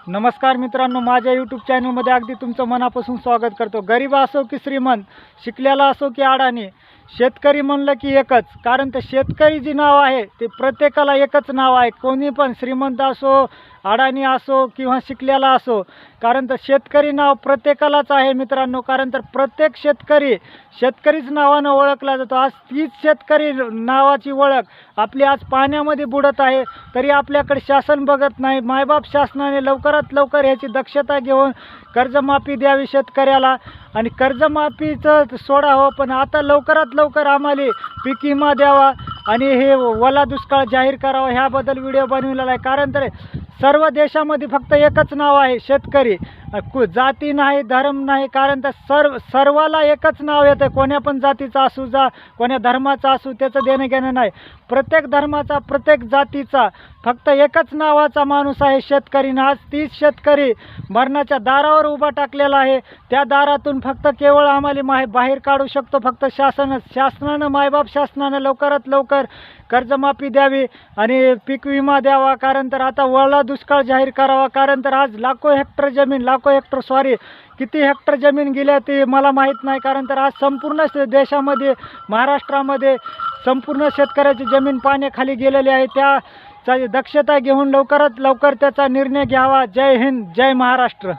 नमस्कार मित्रांनो, माझ्या यूट्यूब चॅनलमध्ये अगदी तुमचं मनापासून स्वागत करतो। गरीब असो की श्रीमंत, शिकलेला असो की अडाणी, शेतकरी म्हणलं की एकच। कारण ते शेतकरी जी नाव आहे ते प्रत्येकाला एकच नाव आहे। कोणी पण श्रीमंत असो, अडाणी असो किंवा शिकलेला असो, कारण तर शेतकरी नाव प्रत्येकालाच आहे मित्रांनो। कारण तर प्रत्येक शेतकरीच नावानं ओळखला जातो। आज तीच शेतकरी नावाची ओळख आपली आज पाण्यामध्ये बुडत आहे, तरी आपल्याकडे शासन बघत नाही। मायबाप शासनाने लवकरात लवकर ह्याची दक्षता घेऊन कर्जमाफी द्यावी शेतकऱ्याला। आणि कर्जमाफीचं सोडा हो, पण आता लवकरात लवकर आम्हाला पीक विमा द्यावा आणि हे ओला दुष्काळ जाहीर करावा, ह्याबद्दल व्हिडिओ बनवलेला आहे। कारण तर सर्व देशामध्ये फक्त एकच नाव आहे, शेतकरी। जाती नाही, धर्म नाही, कारण तर सर्वाला एकच नाव येतं। कोण्या पण जातीचा असू, कोण्या धर्माचा असू, त्याचं देणं घेणं नाही। प्रत्येक धर्माचा, प्रत्येक जातीचा फक्त एकच नावाचा माणूस आहे, शेतकरी। आज तीच शेतकरी मरणाच्या दारावर उभा टाकलेला आहे। त्या दारातून फक्त केवळ आम्हाला बाहेर काढू शकतो फक्त शासनानं, मायबाप शासनानं लवकरात लवकर कर्जमाफी द्यावी आणि पीक विमा द्यावा। कारण तर आता ओला दुष्काळ जाहीर करावा। कारण तर आज लाखो हेक्टर किती हेक्टर जमीन गेल्या ते मला माहीत नाही। कारण तर आज संपूर्ण देशामध्ये, महाराष्ट्रामध्ये संपूर्ण शेतकऱ्याची जमीन पाण्याखाली गेलेली आहे। त्याची दक्षता घेऊन लवकरात लवकर त्याचा निर्णय घ्यावा। जय हिंद, जय महाराष्ट्र।